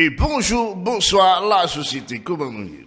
Et bonjour, bonsoir la société, comment nous y?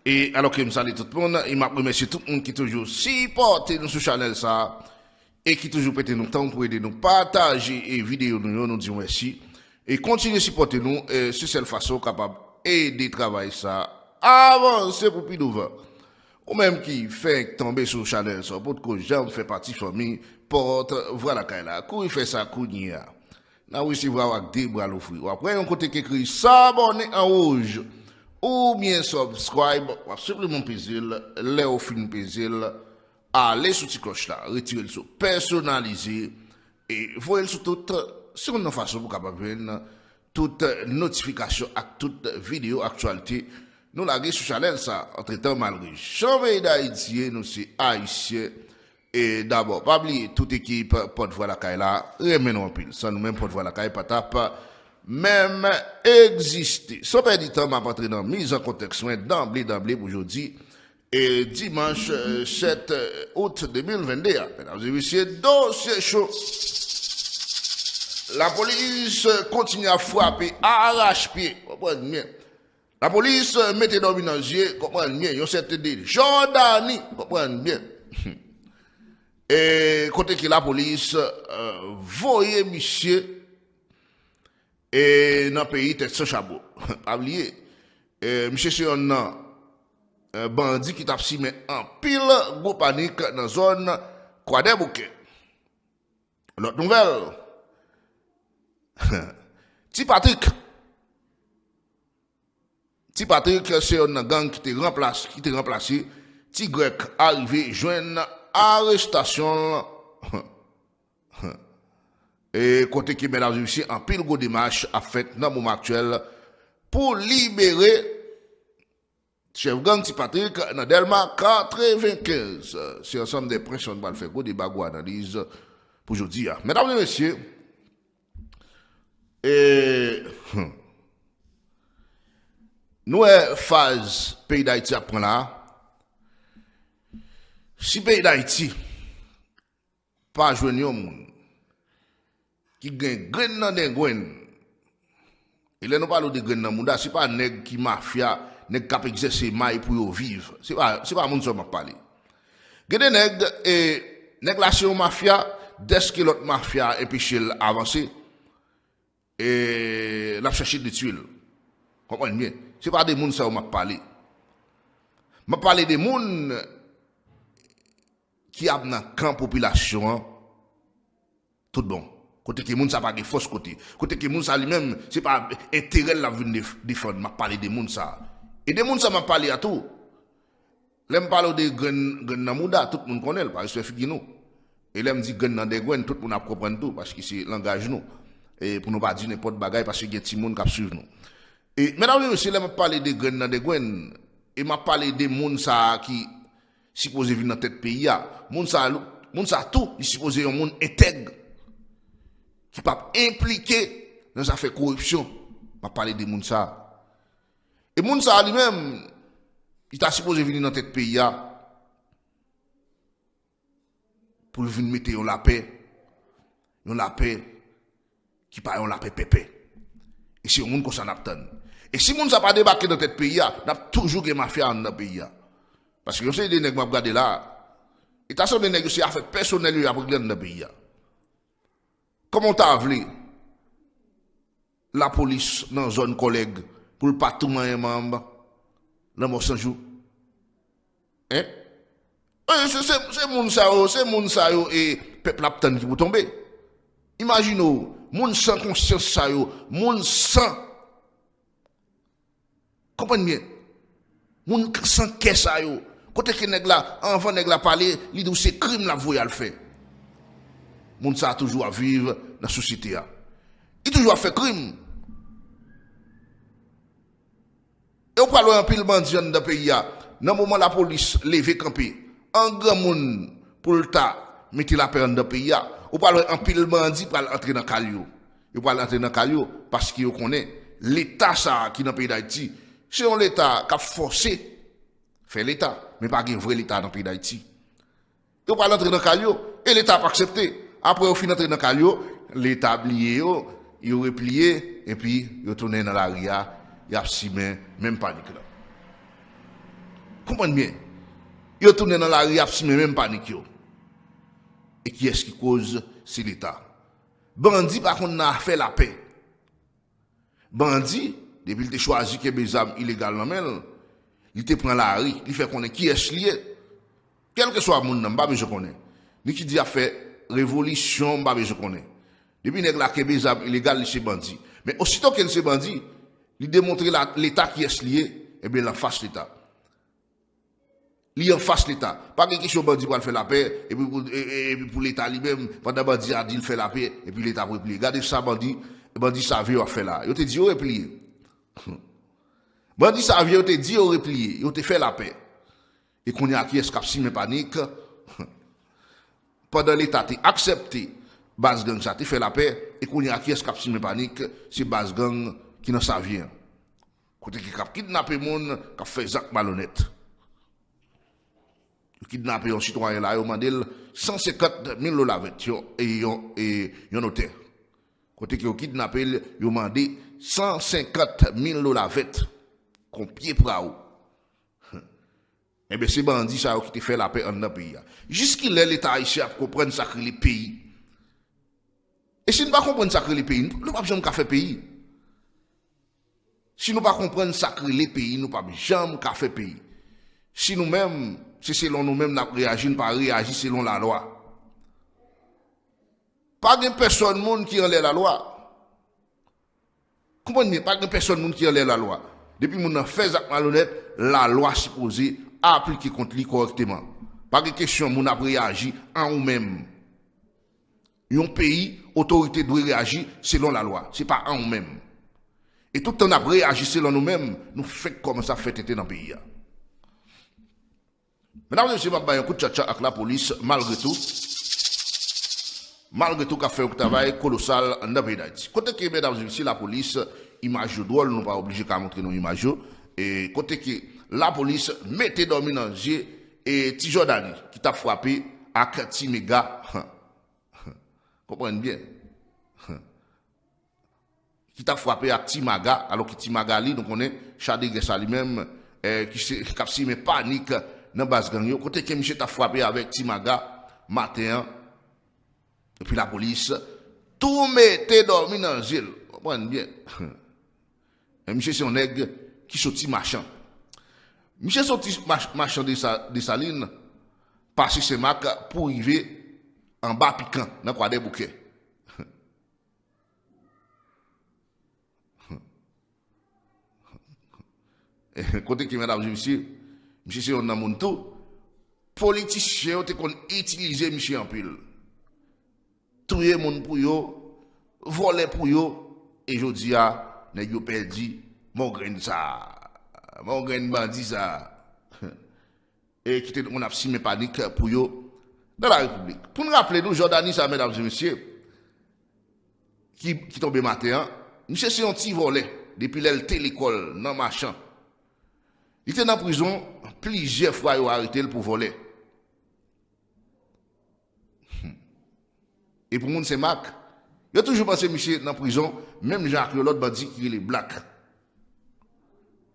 Et alors que je salue tout le monde, il m'a remercié tout le monde qui toujours supporte nous sur channel ça et qui toujours prête nous temps pour aider nous partager et vidéo nous disons merci et continuer à supporter nous c'est cette façon capable aider travail ça avancer pour plus devant. Ou même qui fait tomber sur channel ça pour que j'aime fait partie famille porte voilà là il fait ça kounia. Là oui si vous avez des bras l'offrir. Après un côté qui écrit s'abonner en rouge ou bien subscribe, ou simplement puzzle, les au film puzzle, allez sur cette cloche là, retirez le sur personnalisé et voyez sur toute seconde façon pour capable toute notification à toute vidéo actualité. Nous la sur channel ça, entre temps malgré jamais d'Haïti, nous c'est haïtien. Et d'abord, pas oublier toute équipe porte-voix la caille là, remenons en pile, sans nous-mêmes porte-voix la caille, pas tape, même exister. Sans perdre du temps, m'a rentré dans mise en contexte, d'emblée pour aujourd'hui, et dimanche 7 août 2021. Mesdames et messieurs, dossier chaud. La police continue à frapper, arrache-pied, comprenez bien. La police mette dans le yeux, comprenez bien, yon cette idée, Jordanie, comprenez bien. Et côté que la police voyait monsieur et dans le pays tête sans chapeau. Pas oublier monsieur c'est un bandit qui t'a si mais en pile gros panique dans la zone Croix des Bouquets. L'autre nouvelle Ti Patrick c'est un gang qui te remplacé Ti Grec arrivé joindre arrestation et côté qui mesdames et messieurs en pile gros démarche a fait dans le moment actuel pour libérer chef gang Ti Patrick dans Delma 95. C'est ensemble des pressions va faire gros débat gros analyse pour aujourd'hui. Mesdames et messieurs nous phase pays d'Haïti apprend là. Si le pays d'Haïti pas joindre un monde qui gagne grain dans des grains, et là nous parlons de grain dans le monde, c'est pas nèg qui mafia, nèg qui exercer maille pour vivre. C'est pas monde ça m'a parlé. Gade nèg et nèg la c'est mafia, dès que l'autre mafia et puis il avancer et la chercher des tuiles. Comprenez bien, c'est pas des monde ça m'a parlé. M'a parlé des monde qui a dans camp population tout bon côté que moun ça pas de fausse côté que moun ça lui-même c'est pas intérêt la venir défendre m'a parler de moun ça et de moun ça m'a parlé à tout l'aime parler de grain dans mouda tout monde connaît parce que c'est nous et l'aime dit grain dans des grains tout monde a comprendre tout parce que c'est langage nous et pour nous pas dire n'importe bagaille parce que y a petit monde qui suivre nous et mesdames et messieurs l'aime parler de grain dans des grains et m'a parlé de moun ça qui supposé venir dans tête pays moun ça tout il supposé un monde intègre qui pas impliqué dans affaire corruption m'a parlé de moun ça et moun ça lui-même il t'a supposé venir dans tête pays pour venir mettre la paix qui pas la paix pépé et si un monde comme ça n'attend et si moun ça pas débarqué dans tête pays n'a toujours des mafia dans pays parce que je sais des nèg m'a regardé là et t'as son des nèg aussi affaire personnelle après dans le pays. Comment t'as voulu la police dans zone collègue pour pas tout un membre dans mon 100 jours hein c'est moun ça yo et peuple aptan qui pour tomber imagine moun sans conscience ça yo moun sans comprenez bien moun sans caisse ça yo côté que nèg la avant nèg la parler li dit c'est crime la voyal faire moun ça toujours à vivre dans la société il toujours à faire crime et on parle un pile bandit dans le pays dans moment la police lever camper en grand monde pour le ta mettre la paix dans le pays on parle un pile bandit pour entrer dans calio il parle entrer dans calio parce qu'il connaît l'état ça qui dans le pays d'Haïti c'est un l'état qui a forcé fait l'état mais pas un vrai l'état dans le pays d'Haïti on parle entrer dans calio et l'état pas accepté après au fin entrer dans calio l'état oublié ils ont replié, et puis ils ont tourné dans la ria, ils ont simé, même panique là. Comprenez bien. Ils ont tourné dans la ria, ils ont simé, même panique. Et qui est-ce qui cause? C'est l'État. Bandit, par contre, n'a fait la paix. Bandit, depuis qu'il a choisi que des armes illégales dans le il te prend la rue, il fait connaître qui est lié. Quel que soit mon nom, je connais. Ni qui dit a fait révolution, je connais. Depuis qu'il a des armes illégales, c'est bandit. Mais aussitôt qu'il est bandit, il démontre l'État qui est lié, et bien il en face l'État. Il en face l'État. Pas que question bandit pour faire la paix, et puis pour l'État lui-même, pendant bandit a dit il fait la paix, et puis l'État pour replier. Regardez ça, bandit ça veut faire là. Il te dit, il replier. Bandit ça veut te dit, il replier. Il te fait la paix. Et qu'on y a qui est mais panique. Pendant l'État a accepté, base gang ça, te fait la paix, et qu'on y a qui est mais panique, c'est base gang qui n'en savent rien. Côté qui a kidnappé les gens, qui a fait Zach malhonnête. Kidnapper un citoyen là, il a demandé 150 000 $, et un notaire. Côté qui a kidnappé, il a demandé 150 000 $, qu'on pied pour eux. Eh bien, c'est bandit ça qui te fait la paix en un pays. Jusqu'il est l'État haïtien pour comprendre ça que les pays. Et si nous ne comprenons pas ça que les pays, nous ne pouvons pas jamais faire pays. Si nous ne comprenons pas ça que les pays, nous ne pouvons jamais faire pays. Si nous-mêmes, c'est selon nous-mêmes, nous réagissons, nous ne réagissons pas selon la loi. Pas de personne qui enlève la loi. Comprenez, pas de personne qui enlève la loi. Depuis que nous avons fait ça malhonnête, la loi supposée appliquer contre lui correctement. Pas de question, nous avons réagi en nous-mêmes. Un pays, autorité doit réagir selon la loi. Ce n'est pas en nous-mêmes. Et tout le temps, nous avons réagi selon nous-mêmes, nous faisons comme ça fait dans le pays. Mesdames et messieurs, je vais un coup de tchatcha avec la police, malgré tout, qu'a fait un travail colossal dans le pays d'Haïti. Côté que, mesdames et messieurs, la police, image drôle, nous pas obligés de montrer nos images. Et côté que la police mettait dormi dans le jeu, et Tijordani, qui t'a frappé avec Timéga, comprenez bien, qui t'a frappé avec Timaga, alors que Timagali, donc on est Chadé Gessa lui-même, qui a mais panique dans base gang. Côté que monsieur t'a frappé avec Timaga, matin, et puis la police, tout mettait dormi dans le jeu. Comprenez bien. Et monsieur, c'est un nègre qui sortit marchand. Monsieur sorti marchand de Saline, parce que c'est marque pour arriver en bas piquant, dans quoi des bouquets. Côté qui, mesdames et messieurs, monsieur, c'est un homme tout. Politiciens ont utilisé monsieur en pile. Tuer mon pour yo, voler pour yo, et je dis à, n'a yo perdu, mon grain ça, mon grain bandit ça. Et qui on a simé panique pour yo dans la République. Pour nous rappeler, nous, Jordanie, ça, mesdames et messieurs, qui tombe matin, monsieur, c'est un petit volet, depuis l'école, dans ma chambre. Il était dans la prison, plusieurs fois, il a arrêté pour voler. Et pour moi, c'est Mac. Il a toujours pensé, monsieur, dans la prison, même Jacques, l'autre bandit qui est black.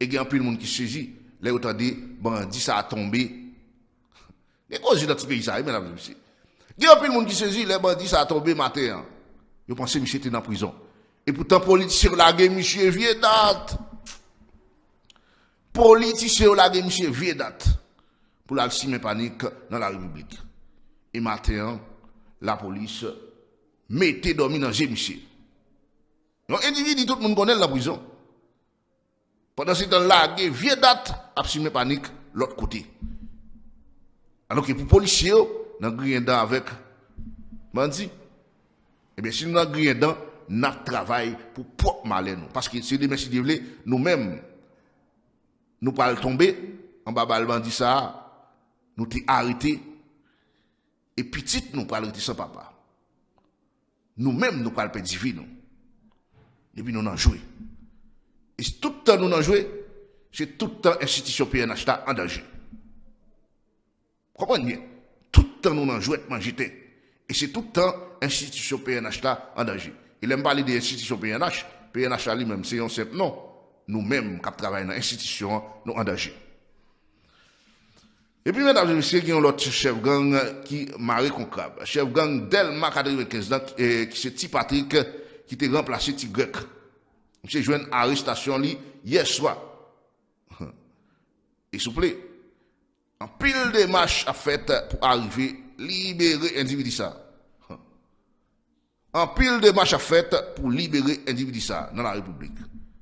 Et il y a un peu de monde qui saisit. Là, il a dit, bandit, ça a tombé. Et quoi, j'ai dans ce pays, ça, mesdames et messieurs. Il y a un peu de monde qui saisit, les bandits, ça a tombé matin. Il a pensé, monsieur, était dans la prison. Et pourtant, politicien, la guerre, monsieur, vieux date. Politicien, la guerre, monsieur, vieux date. Pour la cimer panique dans la République. Et matin, la police mettait dormi dans le monsieur. Donc, individu, tout le monde connaît la prison. Pendant ce temps, la guerre, vieux date, a cimer panique l'autre côté. Alors que pour les policiers, nous avons avec bandit. Eh bien, si nous avons nous travaillons pour propre malin. Parce que si demain, si vous voulez, nous-mêmes, nous pas tomber en bas de bandit ça, nous t'es arrêté. Et petit, nous pas arrêté sans papa. Nous-mêmes, nous pas le perdre vie, nous. Et puis, nous en joué. Et tout le temps, nous en joué, c'est tout le temps l'institution PNH en danger. Comprenez bien? Tout le temps, nous en jouons, Et c'est tout le temps l'institution PNH en danger. Il aime parler des institutions PNH. PNH lui-même, c'est un simple nom. Nous-mêmes, qui travaillons dans l'institution, nous engagés. Et puis, mesdames et messieurs, il y a l'autre chef gang qui marre concrète. Chef gang Delma 95 ans, qui c'est Ti Patrick, qui était remplacé Ti Grec. Monsieur joué une arrestation hier soir. Et s'il vous plaît, en pile de marches à fait pour arriver libérer l'individu ça. En pile de marches à fait pour libérer l'individu ça dans la République.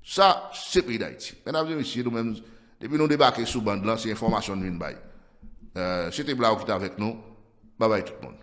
Ça, c'est le pays d'Haïti. Mesdames et messieurs, nous-mêmes, depuis nous débarquer sous bande là, c'est information de C'était Blau qui est avec nous. Bye bye tout le monde.